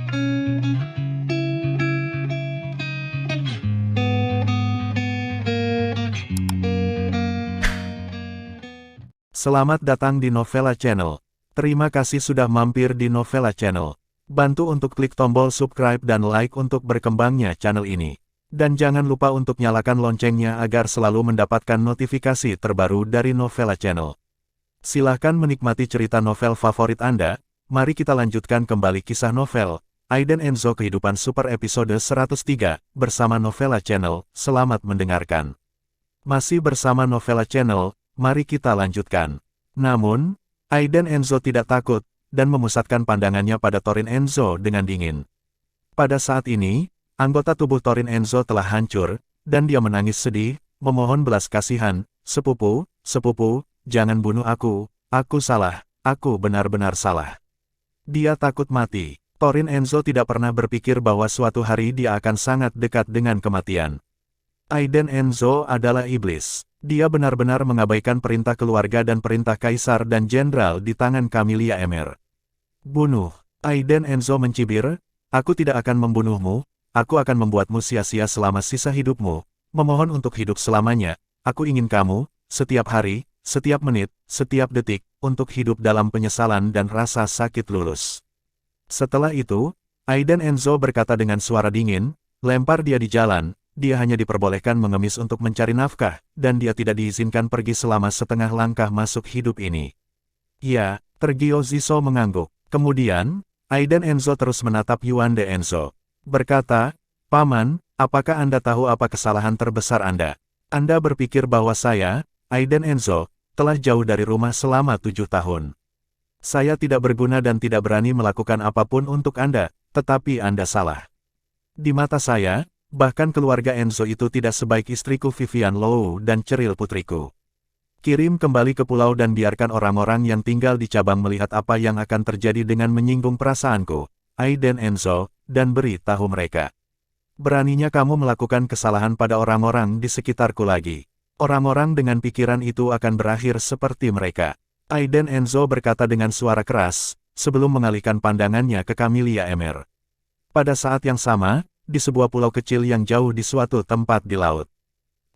Selamat datang di Novella Channel. Terima kasih sudah mampir di Novella Channel. Bantu untuk klik tombol subscribe dan like untuk berkembangnya channel ini. Dan jangan lupa untuk nyalakan loncengnya agar selalu mendapatkan notifikasi terbaru dari Novella Channel. Silahkan menikmati cerita novel favorit Anda. Mari kita lanjutkan kembali kisah novel Aiden Enzo Kehidupan Super episode 103 bersama Novella Channel. Selamat mendengarkan. Masih bersama Novella Channel. Mari kita lanjutkan. Namun, Aiden Enzo tidak takut, dan memusatkan pandangannya pada Thorin Enzo dengan dingin. Pada saat ini, anggota tubuh Thorin Enzo telah hancur, dan dia menangis sedih, memohon belas kasihan, "Sepupu, sepupu, jangan bunuh aku salah, aku benar-benar salah." Dia takut mati. Thorin Enzo tidak pernah berpikir bahwa suatu hari dia akan sangat dekat dengan kematian. Aiden Enzo adalah iblis. Dia benar-benar mengabaikan perintah keluarga dan perintah kaisar dan jenderal di tangan Camelia Emer. "Bunuh." Aiden Enzo mencibir, "Aku tidak akan membunuhmu, aku akan membuatmu sia-sia selama sisa hidupmu, memohon untuk hidup selamanya, aku ingin kamu, setiap hari, setiap menit, setiap detik, untuk hidup dalam penyesalan dan rasa sakit lulus." Setelah itu, Aiden Enzo berkata dengan suara dingin, "Lempar dia di jalan." Dia hanya diperbolehkan mengemis untuk mencari nafkah, dan dia tidak diizinkan pergi selama setengah langkah masuk hidup ini. "Ya," Tergio Ziso mengangguk. Kemudian, Aiden Enzo terus menatap Yuan De Enzo. Berkata, "Paman, apakah Anda tahu apa kesalahan terbesar Anda? Anda berpikir bahwa saya, Aiden Enzo, telah jauh dari rumah selama 7 tahun. Saya tidak berguna dan tidak berani melakukan apapun untuk Anda, tetapi Anda salah. Di mata saya, bahkan keluarga Enzo itu tidak sebaik istriku Vivian Low dan Ceril putriku. Kirim kembali ke pulau dan biarkan orang-orang yang tinggal di cabang melihat apa yang akan terjadi dengan menyinggung perasaanku, Aiden Enzo, dan beri tahu mereka. Beraninya kamu melakukan kesalahan pada orang-orang di sekitarku lagi. Orang-orang dengan pikiran itu akan berakhir seperti mereka." Aiden Enzo berkata dengan suara keras, sebelum mengalihkan pandangannya ke Camelia Emer. Pada saat yang sama, di sebuah pulau kecil yang jauh di suatu tempat di laut.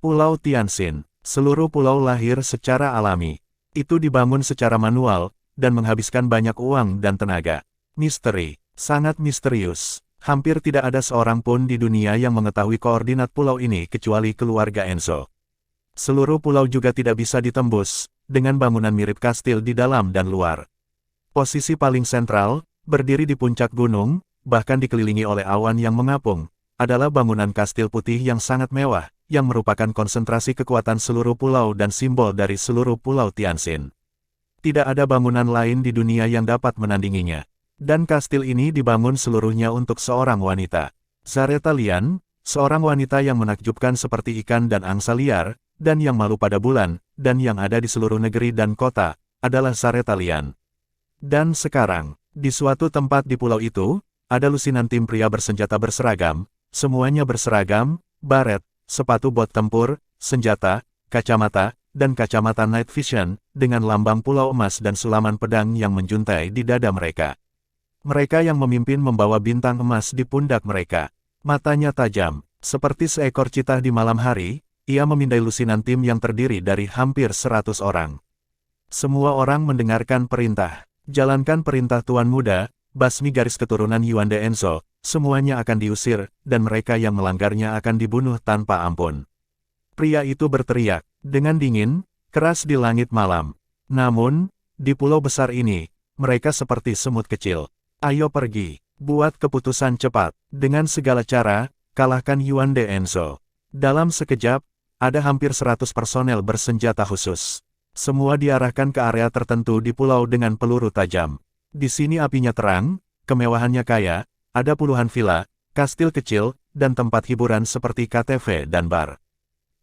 Pulau Tianxin. Seluruh pulau lahir secara alami. Itu dibangun secara manual, dan menghabiskan banyak uang dan tenaga. Misteri. Sangat misterius. Hampir tidak ada seorang pun di dunia yang mengetahui koordinat pulau ini kecuali keluarga Enzo. Seluruh pulau juga tidak bisa ditembus, dengan bangunan mirip kastil di dalam dan luar. Posisi paling sentral, berdiri di puncak gunung, bahkan dikelilingi oleh awan yang mengapung, adalah bangunan kastil putih yang sangat mewah, yang merupakan konsentrasi kekuatan seluruh pulau dan simbol dari seluruh pulau Tianxin. Tidak ada bangunan lain di dunia yang dapat menandinginya. Dan kastil ini dibangun seluruhnya untuk seorang wanita. Zareta Lian, seorang wanita yang menakjubkan seperti ikan dan angsa liar, dan yang malu pada bulan, dan yang ada di seluruh negeri dan kota, adalah Zareta Lian. Dan sekarang, di suatu tempat di pulau itu, ada lusinan tim pria bersenjata berseragam, semuanya berseragam, baret, sepatu bot tempur, senjata, kacamata, dan kacamata night vision, dengan lambang pulau emas dan sulaman pedang yang menjuntai di dada mereka. Mereka yang memimpin membawa bintang emas di pundak mereka. Matanya tajam, seperti seekor citah di malam hari, ia memindai lusinan tim yang terdiri dari hampir 100 orang. Semua orang mendengarkan perintah. Jalankan perintah Tuan Muda, basmi garis keturunan Yuan De Enzo, semuanya akan diusir, dan mereka yang melanggarnya akan dibunuh tanpa ampun. Pria itu berteriak, dengan dingin, keras di langit malam. Namun, di pulau besar ini, mereka seperti semut kecil. Ayo pergi, buat keputusan cepat. Dengan segala cara, kalahkan Yuan De Enzo. Dalam sekejap, ada hampir 100 personel bersenjata khusus. Semua diarahkan ke area tertentu di pulau dengan peluru tajam. Di sini apinya terang, kemewahannya kaya, ada puluhan villa, kastil kecil, dan tempat hiburan seperti KTV dan bar.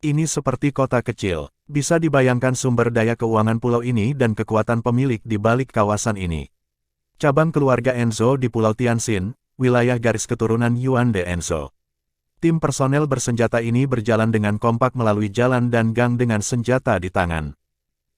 Ini seperti kota kecil. Bisa dibayangkan sumber daya keuangan pulau ini dan kekuatan pemilik di balik kawasan ini. Cabang keluarga Enzo di Pulau Tianxin, wilayah garis keturunan Yuan De Enzo. Tim personel bersenjata ini berjalan dengan kompak melalui jalan dan gang dengan senjata di tangan.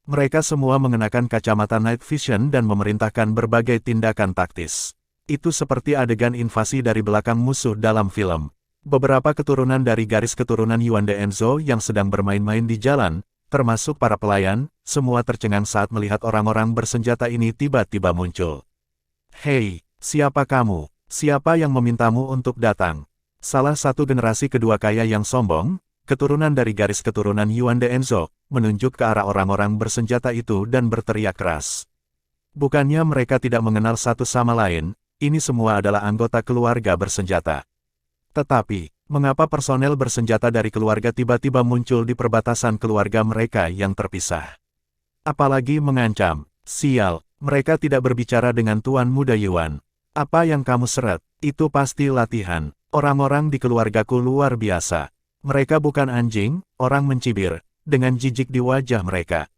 Mereka semua mengenakan kacamata night vision dan memerintahkan berbagai tindakan taktis. Itu seperti adegan invasi dari belakang musuh dalam film. Beberapa keturunan dari garis keturunan Yuan de Enzo yang sedang bermain-main di jalan, termasuk para pelayan, semua tercengang saat melihat orang-orang bersenjata ini tiba-tiba muncul. Hei, siapa kamu? Siapa yang memintamu untuk datang? Salah satu generasi kedua kaya yang sombong, keturunan dari garis keturunan Yuan de Enzo, menunjuk ke arah orang-orang bersenjata itu dan berteriak keras. Bukannya mereka tidak mengenal satu sama lain, ini semua adalah anggota keluarga bersenjata. Tetapi, mengapa personel bersenjata dari keluarga tiba-tiba muncul di perbatasan keluarga mereka yang terpisah? Apalagi mengancam, sial, mereka tidak berbicara dengan Tuan Muda Yuan. Apa yang kamu seret, itu pasti latihan. Orang-orang di keluargaku luar biasa. Mereka bukan anjing, orang mencibir, dengan jijik di wajah mereka.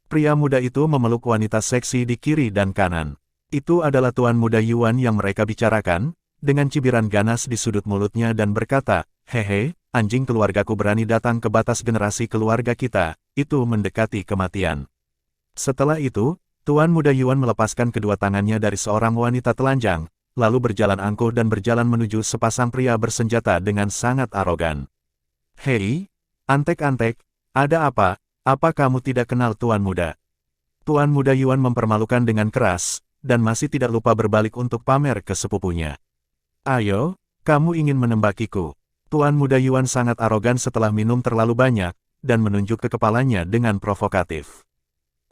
Pria muda itu memeluk wanita seksi di kiri dan kanan. Itu adalah Tuan Muda Yuan yang mereka bicarakan, dengan cibiran ganas di sudut mulutnya dan berkata, "Hehe, anjing keluargaku berani datang ke batas generasi keluarga kita, itu mendekati kematian." Setelah itu, Tuan Muda Yuan melepaskan kedua tangannya dari seorang wanita telanjang, lalu berjalan angkuh dan berjalan menuju sepasang pria bersenjata dengan sangat arogan. "Hei, antek-antek, ada apa? Apa kamu tidak kenal Tuan Muda?" Tuan Muda Yuan mempermalukan dengan keras, dan masih tidak lupa berbalik untuk pamer ke sepupunya. "Ayo, kamu ingin menembakiku." Tuan Muda Yuan sangat arogan setelah minum terlalu banyak, dan menunjuk ke kepalanya dengan provokatif.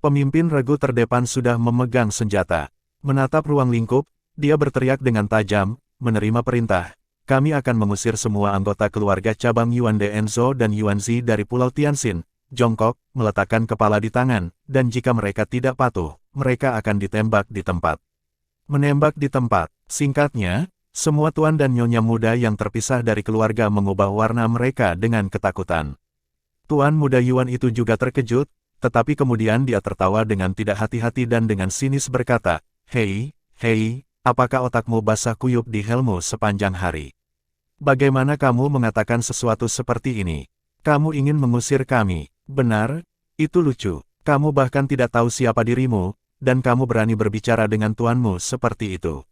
Pemimpin regu terdepan sudah memegang senjata. Menatap ruang lingkup, dia berteriak dengan tajam, "Menerima perintah. Kami akan mengusir semua anggota keluarga cabang Yuan de Enzo dan Yuan Zi dari Pulau Tianxin, jongkok, meletakkan kepala di tangan, dan jika mereka tidak patuh, mereka akan ditembak di tempat." Menembak di tempat, singkatnya, semua tuan dan nyonya muda yang terpisah dari keluarga mengubah warna mereka dengan ketakutan. Tuan Muda Yuan itu juga terkejut, tetapi kemudian dia tertawa dengan tidak hati-hati dan dengan sinis berkata, "Hei, hei, apakah otakmu basah kuyup di helmu sepanjang hari? Bagaimana kamu mengatakan sesuatu seperti ini? Kamu ingin mengusir kami, benar? Itu lucu. Kamu bahkan tidak tahu siapa dirimu, dan kamu berani berbicara dengan tuanmu seperti itu.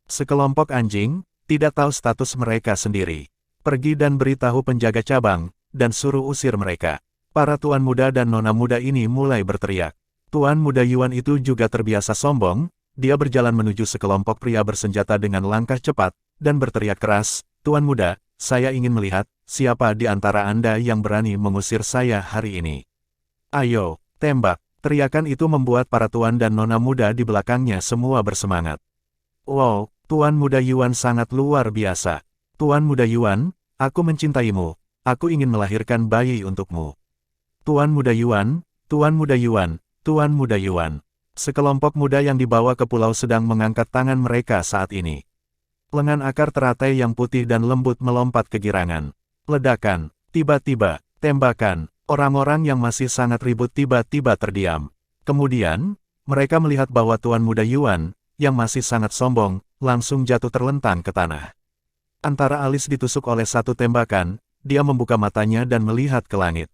Sekelompok anjing, tidak tahu status mereka sendiri. Pergi dan beritahu penjaga cabang, dan suruh usir mereka." Para tuan muda dan nona muda ini mulai berteriak. Tuan Muda Yuan itu juga terbiasa sombong, dia berjalan menuju sekelompok pria bersenjata dengan langkah cepat, dan berteriak keras, "Tuan Muda, saya ingin melihat, siapa di antara Anda yang berani mengusir saya hari ini. Ayo, tembak." Teriakan itu membuat para tuan dan nona muda di belakangnya semua bersemangat. "Wow, Tuan Muda Yuan sangat luar biasa. Tuan Muda Yuan, aku mencintaimu, aku ingin melahirkan bayi untukmu. Tuan Muda Yuan, Tuan Muda Yuan, Tuan Muda Yuan." Sekelompok muda yang dibawa ke pulau sedang mengangkat tangan mereka saat ini. Lengan akar teratai yang putih dan lembut melompat kegirangan. Ledakan, tiba-tiba, tembakan, orang-orang yang masih sangat ribut tiba-tiba terdiam. Kemudian, mereka melihat bahwa Tuan Muda Yuan, yang masih sangat sombong, langsung jatuh terlentang ke tanah. Antara alis ditusuk oleh satu tembakan, dia membuka matanya dan melihat ke langit.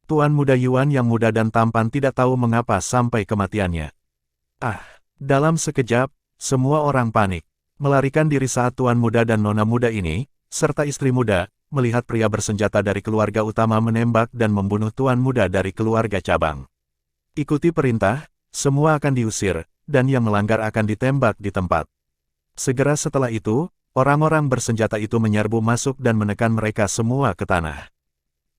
Tuan Muda Yuan yang muda dan tampan tidak tahu mengapa sampai kematiannya. Dalam sekejap, semua orang panik. Melarikan diri saat Tuan Muda dan Nona Muda ini, serta istri muda, melihat pria bersenjata dari keluarga utama menembak dan membunuh Tuan Muda dari keluarga cabang. Ikuti perintah, semua akan diusir, dan yang melanggar akan ditembak di tempat. Segera setelah itu, orang-orang bersenjata itu menyerbu masuk dan menekan mereka semua ke tanah.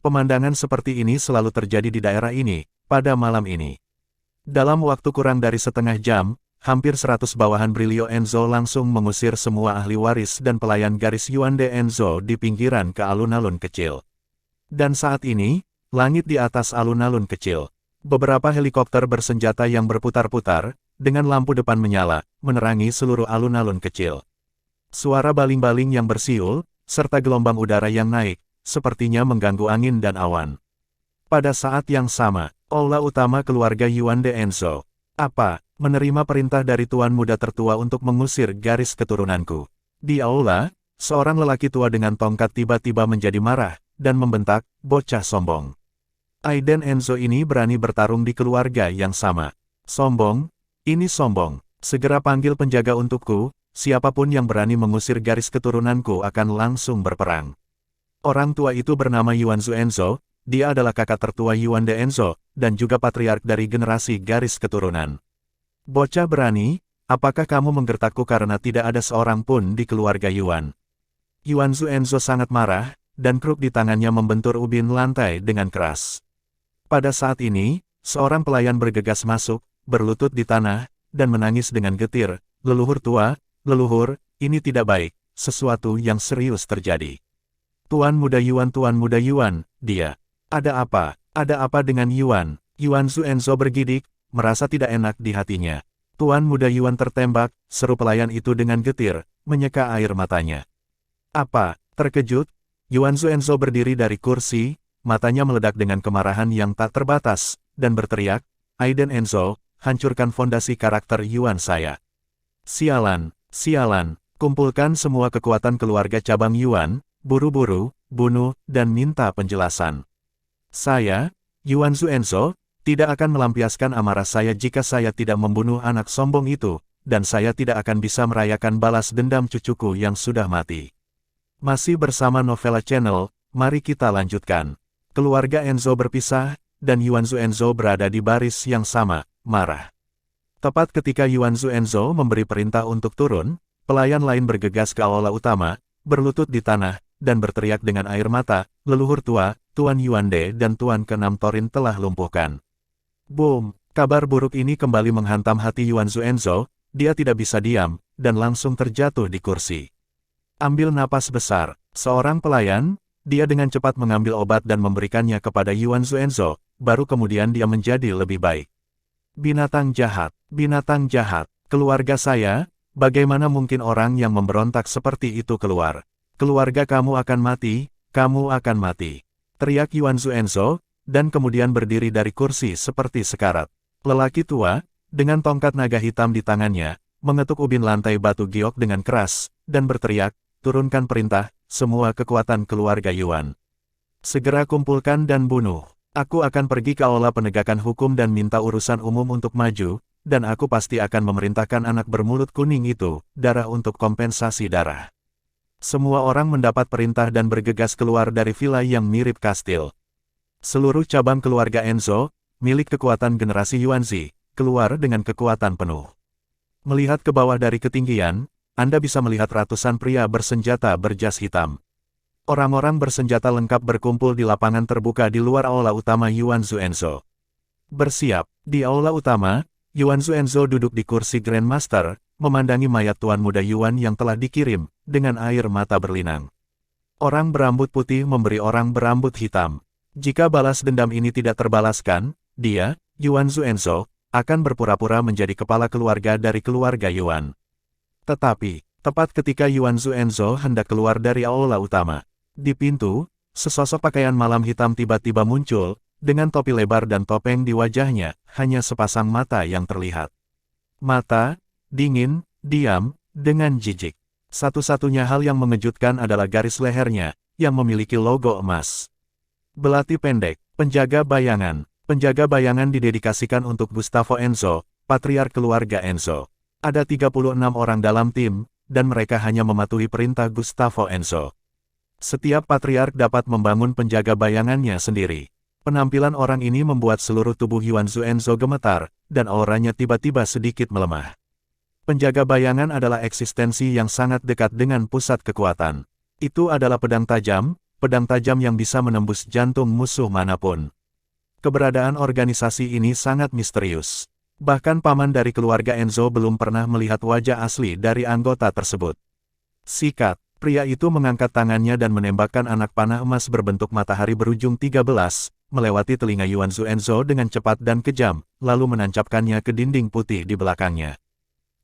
Pemandangan seperti ini selalu terjadi di daerah ini, pada malam ini. Dalam waktu kurang dari setengah jam, hampir 100 bawahan Brilio Enzo langsung mengusir semua ahli waris dan pelayan garis Yuan de Enzo di pinggiran ke alun-alun kecil. Dan saat ini, langit di atas alun-alun kecil. Beberapa helikopter bersenjata yang berputar-putar, dengan lampu depan menyala, menerangi seluruh alun-alun kecil. Suara baling-baling yang bersiul, serta gelombang udara yang naik, sepertinya mengganggu angin dan awan. Pada saat yang sama, aula utama keluarga Yuan de Enzo. "Apa, menerima perintah dari Tuan Muda tertua untuk mengusir garis keturunanku?" Di aula, seorang lelaki tua dengan tongkat tiba-tiba menjadi marah, dan membentak, "Bocah sombong. Aiden Enzo ini berani bertarung di keluarga yang sama. Sombong, ini sombong. Segera panggil penjaga untukku, siapapun yang berani mengusir garis keturunanku akan langsung berperang. Orang tua itu bernama Yuan Zuenzo, dia adalah kakak tertua Yuan Denzo, dan juga patriark dari generasi garis keturunan. Bocah berani, apakah kamu menggertakku karena tidak ada seorang pun di keluarga Yuan? Yuan Zuenzo sangat marah, dan kruk di tangannya membentur ubin lantai dengan keras. Pada saat ini, seorang pelayan bergegas masuk, berlutut di tanah, dan menangis dengan getir, "Leluhur tua, leluhur, ini tidak baik, sesuatu yang serius terjadi." Tuan Muda Yuan, dia. Ada apa? Ada apa dengan Yuan? Yuan Zuenzo bergidik, merasa tidak enak di hatinya. Tuan Muda Yuan tertembak, seru pelayan itu dengan getir, menyeka air matanya. Apa? Terkejut? Yuan Zuenzo berdiri dari kursi, matanya meledak dengan kemarahan yang tak terbatas, dan berteriak, "Aiden Enzo, hancurkan fondasi karakter Yuan saya. Sialan, sialan, kumpulkan semua kekuatan keluarga cabang Yuan, buru-buru, bunuh, dan minta penjelasan. Saya, Yuan Zuenzo, tidak akan melampiaskan amarah saya jika saya tidak membunuh anak sombong itu, dan saya tidak akan bisa merayakan balas dendam cucuku yang sudah mati." Masih bersama Novella Channel, mari kita lanjutkan. Keluarga Enzo berpisah, dan Yuan Zuenzo berada di baris yang sama, marah. Tepat ketika Yuan Zuenzo memberi perintah untuk turun, pelayan lain bergegas ke aula utama, berlutut di tanah, dan berteriak dengan air mata, "Leluhur tua, Tuan Yuande dan Tuan ke-6 Torin telah lumpuhkan." Boom! Kabar buruk ini kembali menghantam hati Yuan Zuenzo, dia tidak bisa diam, dan langsung terjatuh di kursi. Ambil napas besar, seorang pelayan, dia dengan cepat mengambil obat dan memberikannya kepada Yuan Zuenzo, baru kemudian dia menjadi lebih baik. Binatang jahat, keluarga saya, bagaimana mungkin orang yang memberontak seperti itu keluar? Keluarga kamu akan mati, teriak Yuan Zuenzo, dan kemudian berdiri dari kursi seperti sekarat. Lelaki tua, dengan tongkat naga hitam di tangannya, mengetuk ubin lantai batu giok dengan keras, dan berteriak, "Turunkan perintah, semua kekuatan keluarga Yuan. Segera kumpulkan dan bunuh. Aku akan pergi ke aula penegakan hukum dan minta urusan umum untuk maju, dan aku pasti akan memerintahkan anak bermulut kuning itu, darah untuk kompensasi darah." Semua orang mendapat perintah dan bergegas keluar dari villa yang mirip kastil. Seluruh cabang keluarga Enzo, milik kekuatan generasi Yuanzi, keluar dengan kekuatan penuh. Melihat ke bawah dari ketinggian, Anda bisa melihat ratusan pria bersenjata berjas hitam. Orang-orang bersenjata lengkap berkumpul di lapangan terbuka di luar aula utama Yuan Zuenzo. Bersiap, di aula utama, Yuan Zuenzo duduk di kursi Grandmaster, memandangi mayat Tuan Muda Yuan yang telah dikirim, dengan air mata berlinang. Orang berambut putih memberi orang berambut hitam. Jika balas dendam ini tidak terbalaskan, dia, Yuan Zuenzo, akan berpura-pura menjadi kepala keluarga dari keluarga Yuan. Tetapi, tepat ketika Yuan Zuenzo hendak keluar dari aula utama, di pintu, sesosok pakaian malam hitam tiba-tiba muncul, dengan topi lebar dan topeng di wajahnya, hanya sepasang mata yang terlihat. Mata, dingin, diam, dengan jijik. Satu-satunya hal yang mengejutkan adalah garis lehernya, yang memiliki logo emas. Belati pendek, penjaga bayangan. Penjaga bayangan didedikasikan untuk Gustavo Enzo, patriark keluarga Enzo. Ada 36 orang dalam tim, dan mereka hanya mematuhi perintah Gustavo Enzo. Setiap patriark dapat membangun penjaga bayangannya sendiri. Penampilan orang ini membuat seluruh tubuh Yuan Zuenzo gemetar, dan auranya tiba-tiba sedikit melemah. Penjaga bayangan adalah eksistensi yang sangat dekat dengan pusat kekuatan. Itu adalah pedang tajam yang bisa menembus jantung musuh manapun. Keberadaan organisasi ini sangat misterius. Bahkan paman dari keluarga Enzo belum pernah melihat wajah asli dari anggota tersebut. Sikat, pria itu mengangkat tangannya dan menembakkan anak panah emas berbentuk matahari berujung 13, melewati telinga Yuan Zuenzo dengan cepat dan kejam, lalu menancapkannya ke dinding putih di belakangnya.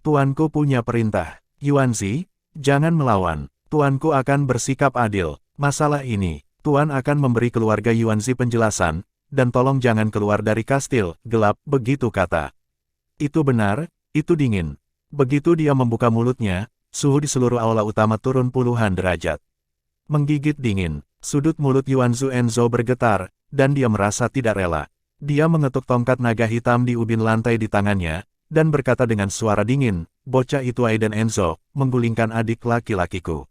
Tuanku punya perintah. Yuanzi, jangan melawan. Tuanku akan bersikap adil. Masalah ini, Tuan akan memberi keluarga Yuanzi penjelasan, dan tolong jangan keluar dari kastil, gelap, begitu kata. Itu benar, itu dingin. Begitu dia membuka mulutnya, suhu di seluruh aula utama turun puluhan derajat. Menggigit dingin, sudut mulut Yuan Zuenzo bergetar, dan dia merasa tidak rela. Dia mengetuk tongkat naga hitam di ubin lantai di tangannya, dan berkata dengan suara dingin, bocah itu Aiden Enzo, menggulingkan adik laki-lakiku.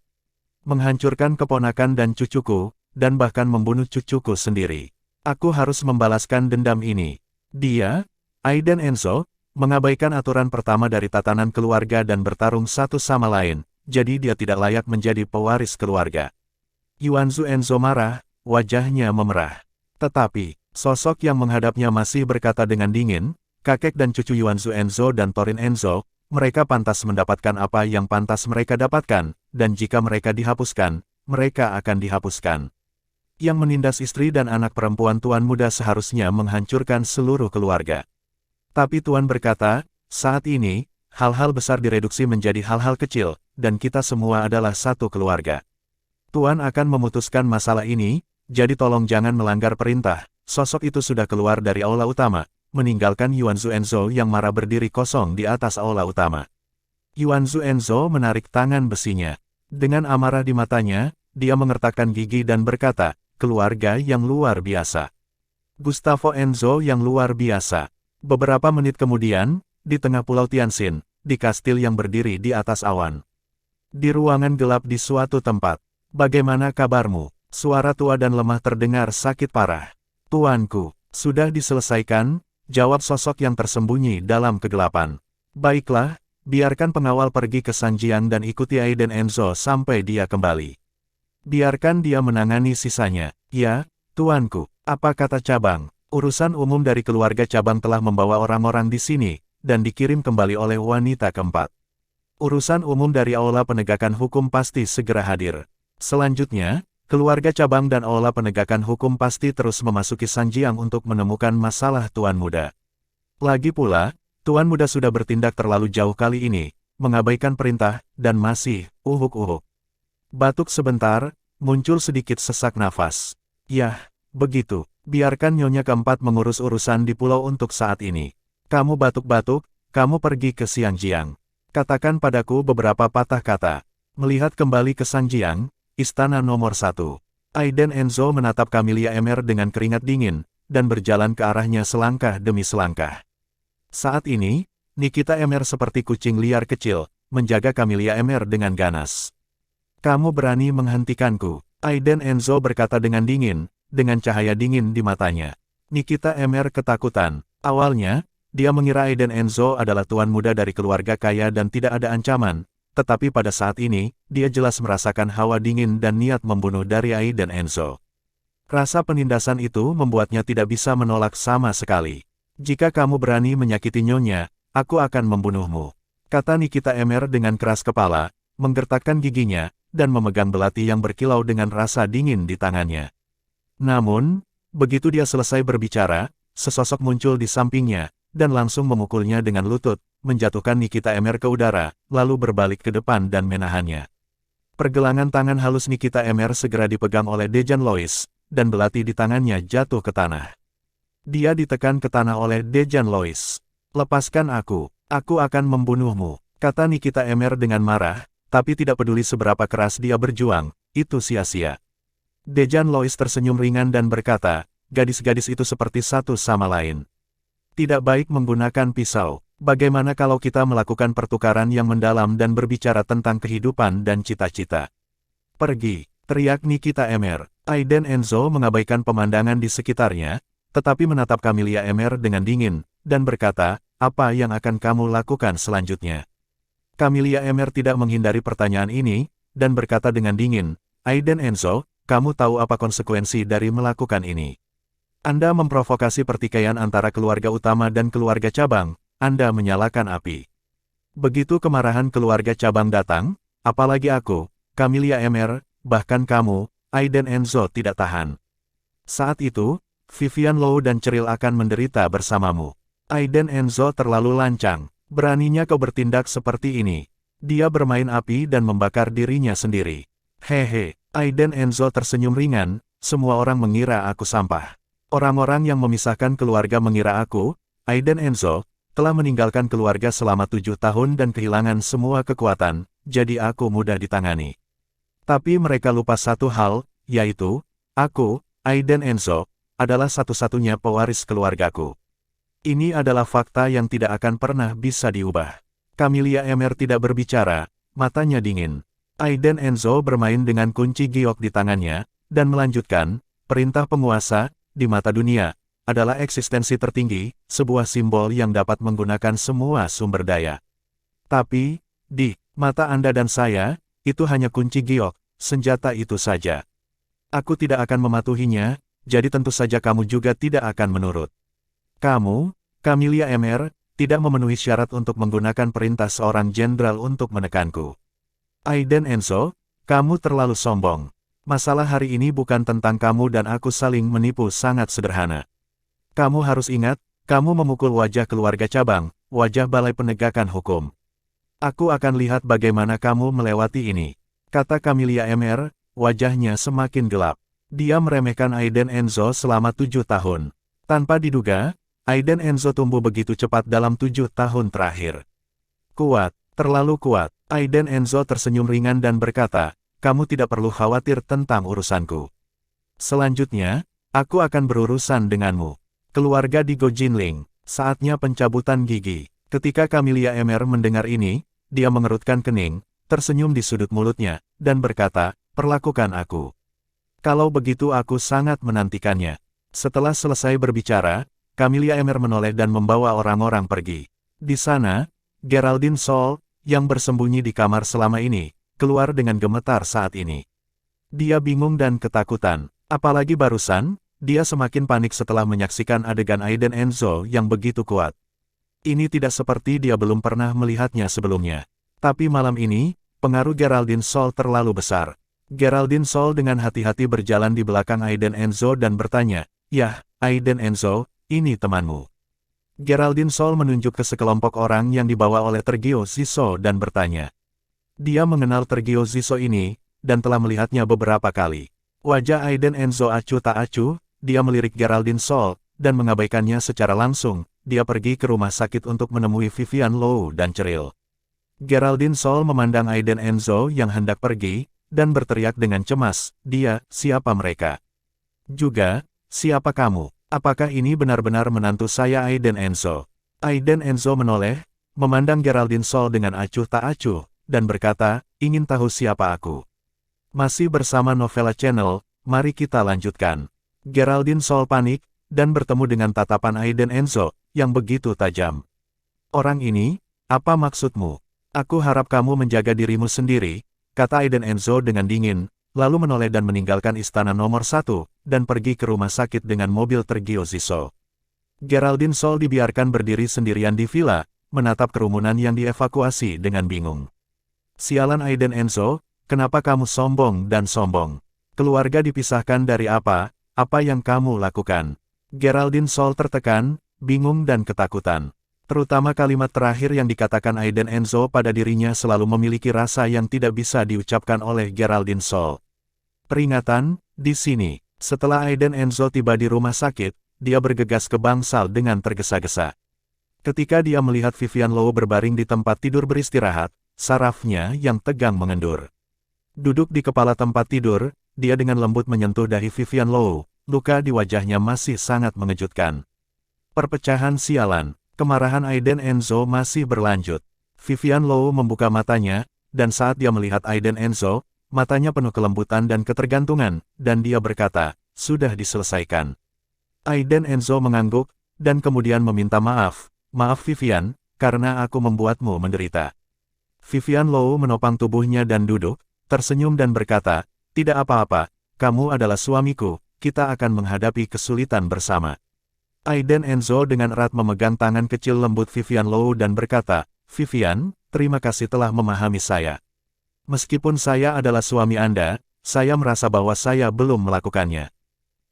Menghancurkan keponakan dan cucuku, dan bahkan membunuh cucuku sendiri. Aku harus membalaskan dendam ini. Dia, Aiden Enzo, mengabaikan aturan pertama dari tatanan keluarga dan bertarung satu sama lain, jadi dia tidak layak menjadi pewaris keluarga. Yuanzu Enzo marah, wajahnya memerah. Tetapi, sosok yang menghadapnya masih berkata dengan dingin, kakek dan cucu Yuanzu Enzo dan Torin Enzo, mereka pantas mendapatkan apa yang pantas mereka dapatkan, dan jika mereka dihapuskan, mereka akan dihapuskan. Yang menindas istri dan anak perempuan Tuan Muda seharusnya menghancurkan seluruh keluarga. Tapi Tuan berkata, saat ini, hal-hal besar direduksi menjadi hal-hal kecil, dan kita semua adalah satu keluarga. Tuan akan memutuskan masalah ini, jadi tolong jangan melanggar perintah. Sosok itu sudah keluar dari aula utama, meninggalkan Yuanzu Enzo yang marah berdiri kosong di atas aula utama. Yuanzu Enzo menarik tangan besinya. Dengan amarah di matanya, dia mengertakkan gigi dan berkata, keluarga yang luar biasa. Gustavo Enzo yang luar biasa. Beberapa menit kemudian, di tengah Pulau Tianxin, di kastil yang berdiri di atas awan. Di ruangan gelap di suatu tempat. Bagaimana kabarmu? Suara tua dan lemah terdengar sakit parah. Tuanku, sudah diselesaikan, jawab sosok yang tersembunyi dalam kegelapan. Baiklah, biarkan pengawal pergi ke Sanjiang dan ikuti Aiden Enzo sampai dia kembali. Biarkan dia menangani sisanya. Ya, tuanku, apa kata cabang? Urusan umum dari keluarga cabang telah membawa orang-orang di sini, dan dikirim kembali oleh wanita keempat. Urusan umum dari aula penegakan hukum pasti segera hadir. Selanjutnya, keluarga cabang dan aula penegakan hukum pasti terus memasuki Sanjiang untuk menemukan masalah Tuan Muda. Lagi pula, Tuan Muda sudah bertindak terlalu jauh kali ini, mengabaikan perintah, dan masih uhuk-uhuk. Batuk sebentar, muncul sedikit sesak nafas. Yah, begitu. Biarkan Nyonya keempat mengurus urusan di pulau untuk saat ini. Kamu batuk-batuk, kamu pergi ke Xiangjiang. Katakan padaku beberapa patah kata. Melihat kembali ke Sanjiang, istana nomor 1. Aiden Enzo menatap Camelia Emer dengan keringat dingin, dan berjalan ke arahnya selangkah demi selangkah. Saat ini, Nikita Emer seperti kucing liar kecil, menjaga Camelia Emer dengan ganas. Kamu berani menghentikanku, Aiden Enzo berkata dengan dingin, dengan cahaya dingin di matanya. Nikita Emer ketakutan. Awalnya, dia mengira Aiden Enzo adalah tuan muda dari keluarga kaya dan tidak ada ancaman, tetapi pada saat ini, dia jelas merasakan hawa dingin dan niat membunuh dari Aiden Enzo. Rasa penindasan itu membuatnya tidak bisa menolak sama sekali. Jika kamu berani menyakiti Nyonya, aku akan membunuhmu, kata Nikita Emer dengan keras kepala, menggertakkan giginya, dan memegang belati yang berkilau dengan rasa dingin di tangannya. Namun, begitu dia selesai berbicara, sesosok muncul di sampingnya, dan langsung memukulnya dengan lutut, menjatuhkan Nikita Emer ke udara, lalu berbalik ke depan dan menahannya. Pergelangan tangan halus Nikita Emer segera dipegang oleh Dejan Lois, dan belati di tangannya jatuh ke tanah. Dia ditekan ke tanah oleh Dejan Lois. Lepaskan aku akan membunuhmu, kata Nikita Emer dengan marah, tapi tidak peduli seberapa keras dia berjuang, itu sia-sia. Dejan Lois tersenyum ringan dan berkata, gadis-gadis itu seperti satu sama lain. Tidak baik menggunakan pisau. Bagaimana kalau kita melakukan pertukaran yang mendalam dan berbicara tentang kehidupan dan cita-cita? Pergi, teriak Nikita Emer. Aiden Enzo mengabaikan pemandangan di sekitarnya, tetapi menatap Camelia Emer dengan dingin, dan berkata, apa yang akan kamu lakukan selanjutnya? Camelia Emer tidak menghindari pertanyaan ini, dan berkata dengan dingin, Aiden Enzo, kamu tahu apa konsekuensi dari melakukan ini? Anda memprovokasi pertikaian antara keluarga utama dan keluarga cabang, Anda menyalakan api. Begitu kemarahan keluarga cabang datang, apalagi aku, Camelia Emer, bahkan kamu, Aiden Enzo tidak tahan. Saat itu, Vivian Low dan Cheryl akan menderita bersamamu. Aiden Enzo terlalu lancang. Beraninya kau bertindak seperti ini. Dia bermain api dan membakar dirinya sendiri. Hehe, Aiden Enzo tersenyum ringan, semua orang mengira aku sampah. Orang-orang yang memisahkan keluarga mengira aku, Aiden Enzo, telah meninggalkan keluarga selama 7 tahun dan kehilangan semua kekuatan, jadi aku mudah ditangani. Tapi mereka lupa satu hal, yaitu, aku, Aiden Enzo, adalah satu-satunya pewaris keluargaku. Ini adalah fakta yang tidak akan pernah bisa diubah. Camelia Emer tidak berbicara, matanya dingin. Aiden Enzo bermain dengan kunci giok di tangannya, dan melanjutkan, perintah penguasa, di mata dunia, adalah eksistensi tertinggi, sebuah simbol yang dapat menggunakan semua sumber daya. Tapi, di mata Anda dan saya, itu hanya kunci giok, senjata itu saja. Aku tidak akan mematuhinya, jadi tentu saja kamu juga tidak akan menurut. Kamu, Camelia Emer, tidak memenuhi syarat untuk menggunakan perintah seorang jenderal untuk menekanku. Aiden Enzo, kamu terlalu sombong. Masalah hari ini bukan tentang kamu dan aku saling menipu sangat sederhana. Kamu harus ingat, kamu memukul wajah keluarga cabang, wajah Balai Penegakan Hukum. Aku akan lihat bagaimana kamu melewati ini. Kata Camelia Emer, wajahnya semakin gelap. Dia meremehkan Aiden Enzo selama 7 tahun. Tanpa diduga, Aiden Enzo tumbuh begitu cepat dalam 7 tahun terakhir. Kuat, terlalu kuat. Aiden Enzo tersenyum ringan dan berkata, kamu tidak perlu khawatir tentang urusanku. Selanjutnya, aku akan berurusan denganmu. Keluarga di Gojinling, saatnya pencabutan gigi. Ketika Camelia Emer mendengar ini, dia mengerutkan kening, tersenyum di sudut mulutnya, dan berkata, perlakukan aku. Kalau begitu aku sangat menantikannya. Setelah selesai berbicara, Camelia Emer menoleh dan membawa orang-orang pergi. Di sana, Geraldine Sol, yang bersembunyi di kamar selama ini, keluar dengan gemetar saat ini. Dia bingung dan ketakutan. Apalagi barusan, dia semakin panik setelah menyaksikan adegan Aiden Enzo yang begitu kuat. Ini tidak seperti dia belum pernah melihatnya sebelumnya. Tapi malam ini, pengaruh Geraldine Sol terlalu besar. Geraldine Sol dengan hati-hati berjalan di belakang Aiden Enzo dan bertanya, "Yah, Aiden Enzo, ini temanmu." Geraldine Sol menunjuk ke sekelompok orang yang dibawa oleh Tergio Ziso dan bertanya. Dia mengenal Tergio Ziso ini, dan telah melihatnya beberapa kali. Wajah Aiden Enzo acuh tak acuh, dia melirik Geraldine Sol, dan mengabaikannya secara langsung. Dia pergi ke rumah sakit untuk menemui Vivian Low dan Cheryl. Geraldine Sol memandang Aiden Enzo yang hendak pergi, dan berteriak dengan cemas, dia, siapa mereka? Juga, siapa kamu? Apakah ini benar-benar menantu saya Aiden Enzo? Aiden Enzo menoleh, memandang Geraldine Sol dengan acuh tak acuh, dan berkata, ingin tahu siapa aku? Masih bersama Novella Channel, mari kita lanjutkan. Geraldine Sol panik, dan bertemu dengan tatapan Aiden Enzo, yang begitu tajam. Orang ini, apa maksudmu? Aku harap kamu menjaga dirimu sendiri, kata Aiden Enzo dengan dingin, lalu menoleh dan meninggalkan istana nomor 1, dan pergi ke rumah sakit dengan mobil Tergio Ziso. Geraldine Sol dibiarkan berdiri sendirian di villa, menatap kerumunan yang dievakuasi dengan bingung. Sialan Aiden Enzo, kenapa kamu sombong dan sombong? Keluarga dipisahkan dari apa yang kamu lakukan? Geraldine Sol tertekan, bingung dan ketakutan. Terutama kalimat terakhir yang dikatakan Aiden Enzo pada dirinya selalu memiliki rasa yang tidak bisa diucapkan oleh Geraldine Sol. Peringatan, di sini. Setelah Aiden Enzo tiba di rumah sakit, dia bergegas ke bangsal dengan tergesa-gesa. Ketika dia melihat Vivian Low berbaring di tempat tidur beristirahat, sarafnya yang tegang mengendur. Duduk di kepala tempat tidur, dia dengan lembut menyentuh dahi Vivian Low, luka di wajahnya masih sangat mengejutkan. Perpecahan sialan, kemarahan Aiden Enzo masih berlanjut. Vivian Low membuka matanya, dan saat dia melihat Aiden Enzo, matanya penuh kelembutan dan ketergantungan, dan dia berkata, sudah diselesaikan. Aiden Enzo mengangguk, dan kemudian meminta maaf, maaf Vivian, karena aku membuatmu menderita. Vivian Low menopang tubuhnya dan duduk, tersenyum dan berkata, tidak apa-apa, kamu adalah suamiku, kita akan menghadapi kesulitan bersama. Aiden Enzo dengan erat memegang tangan kecil lembut Vivian Low dan berkata, Vivian, terima kasih telah memahami saya. Meskipun saya adalah suami Anda, saya merasa bahwa saya belum melakukannya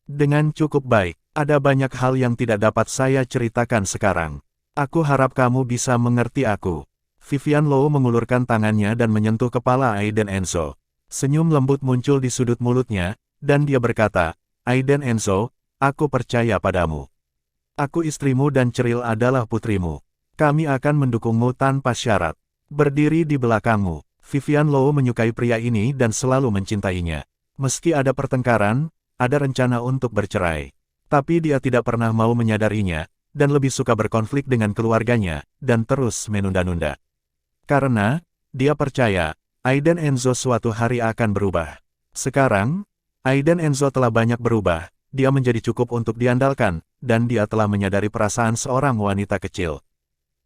dengan cukup baik. Ada banyak hal yang tidak dapat saya ceritakan sekarang. Aku harap kamu bisa mengerti aku. Vivian Low mengulurkan tangannya dan menyentuh kepala Aiden Enzo. Senyum lembut muncul di sudut mulutnya, dan dia berkata, Aiden Enzo, aku percaya padamu. Aku istrimu dan Cheryl adalah putrimu. Kami akan mendukungmu tanpa syarat. Berdiri di belakangmu. Vivian Low menyukai pria ini dan selalu mencintainya. Meski ada pertengkaran, ada rencana untuk bercerai. Tapi dia tidak pernah mau menyadarinya, dan lebih suka berkonflik dengan keluarganya, dan terus menunda-nunda. Karena, dia percaya, Aiden Enzo suatu hari akan berubah. Sekarang, Aiden Enzo telah banyak berubah, dia menjadi cukup untuk diandalkan, dan dia telah menyadari perasaan seorang wanita kecil.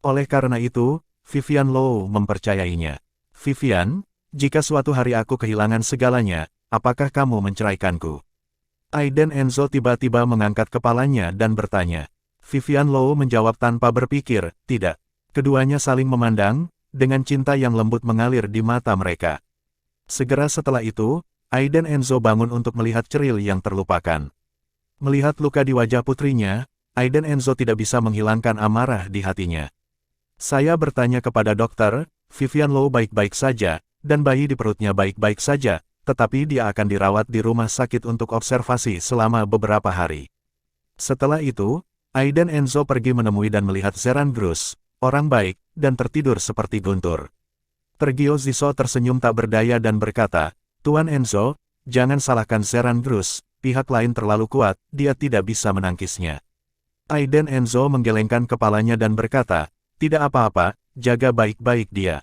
Oleh karena itu, Vivian Low mempercayainya. Vivian, jika suatu hari aku kehilangan segalanya, apakah kamu menceraikanku? Aiden Enzo tiba-tiba mengangkat kepalanya dan bertanya. Vivian Low menjawab tanpa berpikir, tidak. Keduanya saling memandang, dengan cinta yang lembut mengalir di mata mereka. Segera setelah itu, Aiden Enzo bangun untuk melihat ceril yang terlupakan. Melihat luka di wajah putrinya, Aiden Enzo tidak bisa menghilangkan amarah di hatinya. Saya bertanya kepada dokter, Vivian Low baik-baik saja, dan bayi di perutnya baik-baik saja, tetapi dia akan dirawat di rumah sakit untuk observasi selama beberapa hari. Setelah itu, Aiden Enzo pergi menemui dan melihat Zeran Grus, orang baik, dan tertidur seperti guntur. Tergio Ziso tersenyum tak berdaya dan berkata, Tuan Enzo, jangan salahkan Zeran Grus, pihak lain terlalu kuat, dia tidak bisa menangkisnya. Aiden Enzo menggelengkan kepalanya dan berkata, tidak apa-apa, jaga baik-baik dia.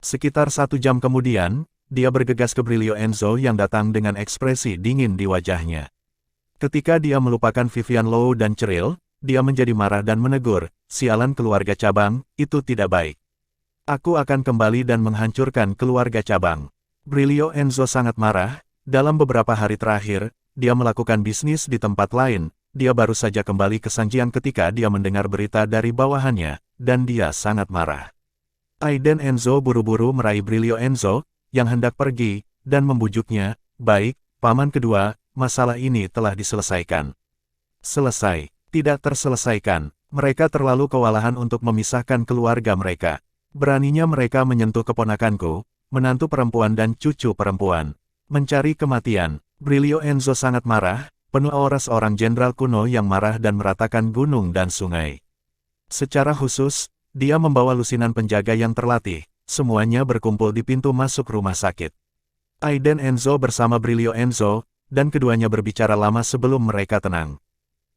Sekitar 1 jam kemudian, dia bergegas ke Brilio Enzo yang datang dengan ekspresi dingin di wajahnya. Ketika dia melupakan Vivian Low dan ceril, dia menjadi marah dan menegur, sialan keluarga cabang, itu tidak baik. Aku akan kembali dan menghancurkan keluarga cabang. Brilio Enzo sangat marah, dalam beberapa hari terakhir, dia melakukan bisnis di tempat lain, dia baru saja kembali ke Sanjiang ketika dia mendengar berita dari bawahannya, dan dia sangat marah. Aiden Enzo buru-buru meraih Brilio Enzo, yang hendak pergi, dan membujuknya, baik, paman kedua, masalah ini telah diselesaikan. Selesai. Tidak terselesaikan, mereka terlalu kewalahan untuk memisahkan keluarga mereka. Beraninya mereka menyentuh keponakanku, menantu perempuan dan cucu perempuan. Mencari kematian, Brilio Enzo sangat marah, penuh aura seorang jenderal kuno yang marah dan meratakan gunung dan sungai. Secara khusus, dia membawa lusinan penjaga yang terlatih, semuanya berkumpul di pintu masuk rumah sakit. Aiden Enzo bersama Brilio Enzo, dan keduanya berbicara lama sebelum mereka tenang.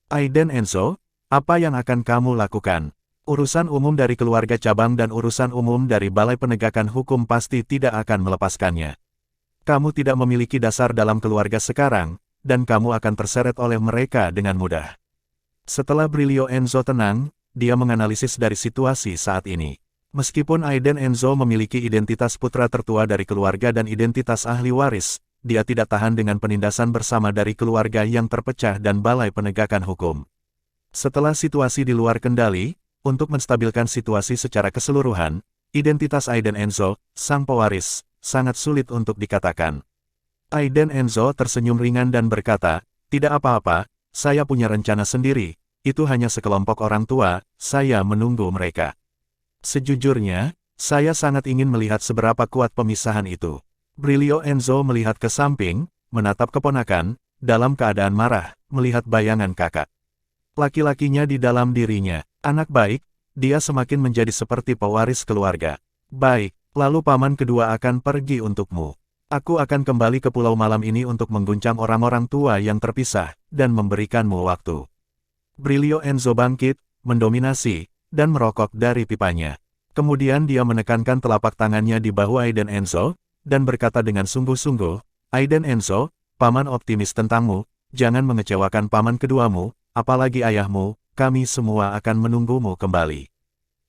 Aiden Enzo, apa yang akan kamu lakukan? Urusan umum dari keluarga cabang dan urusan umum dari Balai Penegakan Hukum pasti tidak akan melepaskannya. Kamu tidak memiliki dasar dalam keluarga sekarang, dan kamu akan terseret oleh mereka dengan mudah. Setelah Brilio Enzo tenang, dia menganalisis dari situasi saat ini. Meskipun Aiden Enzo memiliki identitas putra tertua dari keluarga dan identitas ahli waris, dia tidak tahan dengan penindasan bersama dari keluarga yang terpecah dan Balai Penegakan Hukum. Setelah situasi di luar kendali, untuk menstabilkan situasi secara keseluruhan, identitas Aiden Enzo, sang pewaris, sangat sulit untuk dikatakan. Aiden Enzo tersenyum ringan dan berkata, tidak apa-apa, saya punya rencana sendiri, itu hanya sekelompok orang tua, saya menunggu mereka. Sejujurnya, saya sangat ingin melihat seberapa kuat pemisahan itu. Brilio Enzo melihat ke samping, menatap keponakan, dalam keadaan marah, melihat bayangan kakak. Laki-lakinya di dalam dirinya, anak baik, dia semakin menjadi seperti pewaris keluarga. Baik, lalu paman kedua akan pergi untukmu. Aku akan kembali ke pulau malam ini untuk mengguncang orang-orang tua yang terpisah, dan memberikanmu waktu. Brilio Enzo bangkit, mendominasi, dan merokok dari pipanya. Kemudian dia menekankan telapak tangannya di bahu Aiden Enzo, dan berkata dengan sungguh-sungguh, Aiden Enzo, paman optimis tentangmu, jangan mengecewakan paman keduamu, apalagi ayahmu, kami semua akan menunggumu kembali.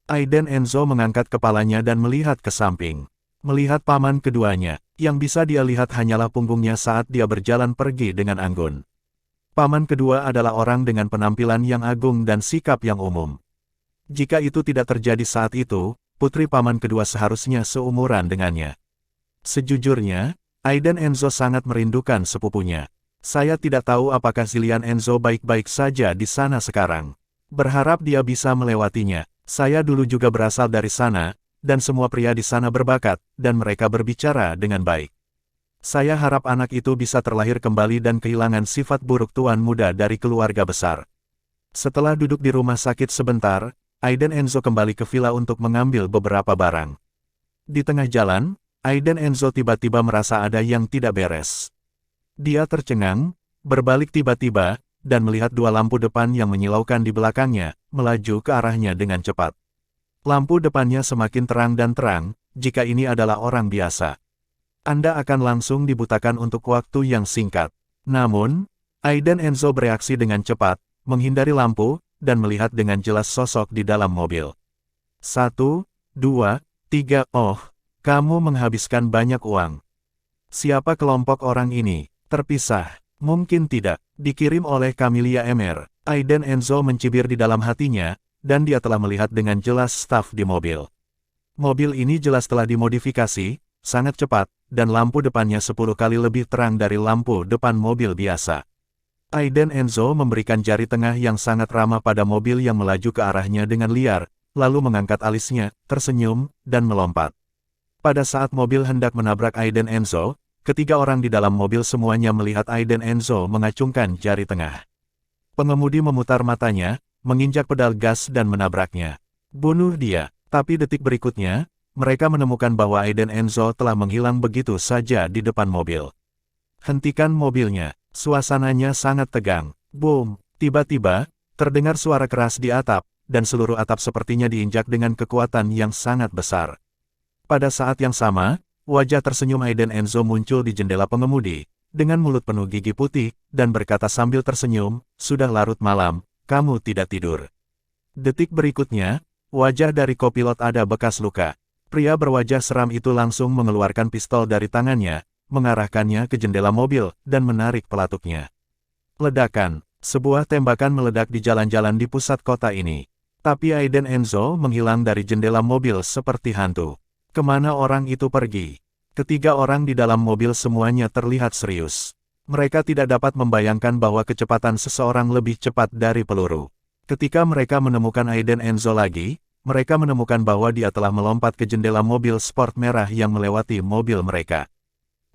Aiden Enzo mengangkat kepalanya dan melihat ke samping. Melihat paman keduanya, yang bisa dia lihat hanyalah punggungnya saat dia berjalan pergi dengan anggun. Paman kedua adalah orang dengan penampilan yang agung dan sikap yang umum. Jika itu tidak terjadi saat itu, putri paman kedua seharusnya seumuran dengannya. Sejujurnya, Aiden Enzo sangat merindukan sepupunya. Saya tidak tahu apakah Zillian Enzo baik-baik saja di sana sekarang. Berharap dia bisa melewatinya. Saya dulu juga berasal dari sana, dan semua pria di sana berbakat, dan mereka berbicara dengan baik. Saya harap anak itu bisa terlahir kembali dan kehilangan sifat buruk tuan muda dari keluarga besar. Setelah duduk di rumah sakit sebentar, Aiden Enzo kembali ke villa untuk mengambil beberapa barang. Di tengah jalan, Aiden Enzo tiba-tiba merasa ada yang tidak beres. Dia tercengang, berbalik tiba-tiba, dan melihat dua lampu depan yang menyilaukan di belakangnya, melaju ke arahnya dengan cepat. Lampu depannya semakin terang dan terang, jika ini adalah orang biasa. Anda akan langsung dibutakan untuk waktu yang singkat. Namun, Aiden Enzo bereaksi dengan cepat, menghindari lampu, dan melihat dengan jelas sosok di dalam mobil. 1, 2, 3, oh, kamu menghabiskan banyak uang. Siapa kelompok orang ini? Terpisah. Mungkin tidak. Dikirim oleh Camelia Emer. Aiden Enzo mencibir di dalam hatinya, dan dia telah melihat dengan jelas staf di mobil. Mobil ini jelas telah dimodifikasi, sangat cepat, dan lampu depannya 10 kali lebih terang dari lampu depan mobil biasa. Aiden Enzo memberikan jari tengah yang sangat ramah pada mobil yang melaju ke arahnya dengan liar, lalu mengangkat alisnya, tersenyum, dan melompat. Pada saat mobil hendak menabrak Aiden Enzo, ketiga orang di dalam mobil semuanya melihat Aiden Enzo mengacungkan jari tengah. Pengemudi memutar matanya, menginjak pedal gas dan menabraknya. Bunuh dia. Tapi detik berikutnya, mereka menemukan bahwa Aiden Enzo telah menghilang begitu saja di depan mobil. Hentikan mobilnya. Suasananya sangat tegang. Boom! Tiba-tiba, terdengar suara keras di atap, dan seluruh atap sepertinya diinjak dengan kekuatan yang sangat besar. Pada saat yang sama, wajah tersenyum Aiden Enzo muncul di jendela pengemudi, dengan mulut penuh gigi putih, dan berkata sambil tersenyum, "Sudah larut malam, kamu tidak tidur." Detik berikutnya, wajah dari kopilot ada bekas luka. Pria berwajah seram itu langsung mengeluarkan pistol dari tangannya, mengarahkannya ke jendela mobil, dan menarik pelatuknya. Ledakan. Sebuah tembakan meledak di jalan-jalan di pusat kota ini. Tapi Aiden Enzo menghilang dari jendela mobil seperti hantu. Kemana orang itu pergi? Ketiga orang di dalam mobil semuanya terlihat serius. Mereka tidak dapat membayangkan bahwa kecepatan seseorang lebih cepat dari peluru. Ketika mereka menemukan Aiden Enzo lagi, mereka menemukan bahwa dia telah melompat ke jendela mobil sport merah yang melewati mobil mereka.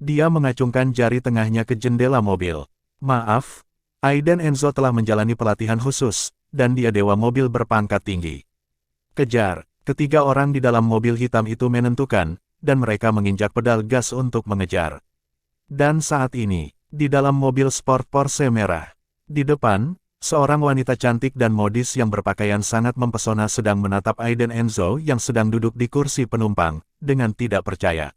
Dia mengacungkan jari tengahnya ke jendela mobil. Maaf, Aiden Enzo telah menjalani pelatihan khusus, dan dia dewa mobil berpangkat tinggi. Kejar. Ketiga orang di dalam mobil hitam itu menentukan, dan mereka menginjak pedal gas untuk mengejar. Dan saat ini, di dalam mobil sport Porsche merah, di depan, seorang wanita cantik dan modis yang berpakaian sangat mempesona sedang menatap Aiden Enzo yang sedang duduk di kursi penumpang, dengan tidak percaya.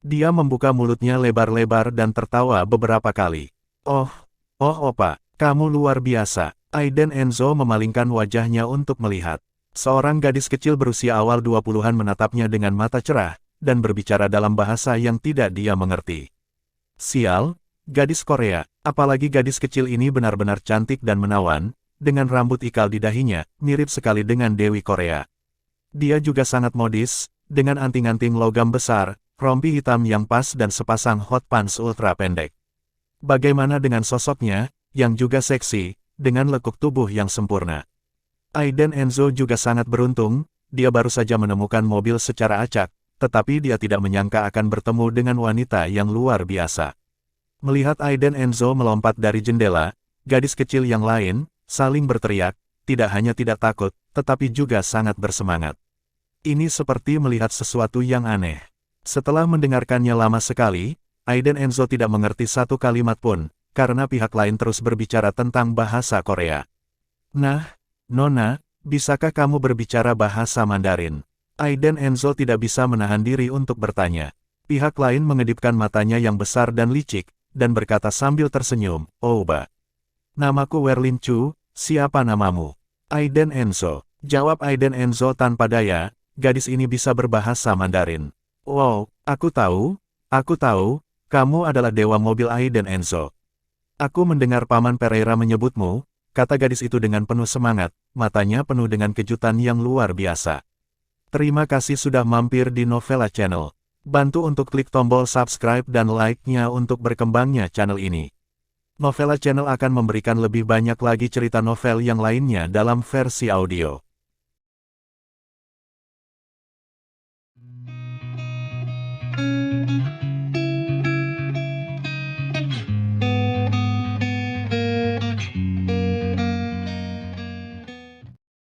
Dia membuka mulutnya lebar-lebar dan tertawa beberapa kali. Oh opa, kamu luar biasa. Aiden Enzo memalingkan wajahnya untuk melihat. Seorang gadis kecil berusia awal 20-an menatapnya dengan mata cerah, dan berbicara dalam bahasa yang tidak dia mengerti. Sial, gadis Korea, apalagi gadis kecil ini benar-benar cantik dan menawan, dengan rambut ikal di dahinya, mirip sekali dengan Dewi Korea. Dia juga sangat modis, dengan anting-anting logam besar, rompi hitam yang pas dan sepasang hot pants ultra pendek. Bagaimana dengan sosoknya, yang juga seksi, dengan lekuk tubuh yang sempurna. Aiden Enzo juga sangat beruntung, dia baru saja menemukan mobil secara acak, tetapi dia tidak menyangka akan bertemu dengan wanita yang luar biasa. Melihat Aiden Enzo melompat dari jendela, gadis kecil yang lain saling berteriak, tidak hanya tidak takut, tetapi juga sangat bersemangat. Ini seperti melihat sesuatu yang aneh. Setelah mendengarkannya lama sekali, Aiden Enzo tidak mengerti satu kalimat pun, karena pihak lain terus berbicara tentang bahasa Korea. Nah, Nona, bisakah kamu berbicara bahasa Mandarin? Aiden Enzo tidak bisa menahan diri untuk bertanya. Pihak lain mengedipkan matanya yang besar dan licik, dan berkata sambil tersenyum, "Oba. Namaku Werlin Chu, siapa namamu?" Aiden Enzo. Jawab Aiden Enzo tanpa daya, gadis ini bisa berbahasa Mandarin. "Wow, aku tahu, kamu adalah dewa mobil Aiden Enzo. Aku mendengar Paman Pereira menyebutmu," kata gadis itu dengan penuh semangat, matanya penuh dengan kejutan yang luar biasa. Terima kasih sudah mampir di Novela Channel. Bantu untuk klik tombol subscribe dan like-nya untuk berkembangnya channel ini. Novela Channel akan memberikan lebih banyak lagi cerita novel yang lainnya dalam versi audio.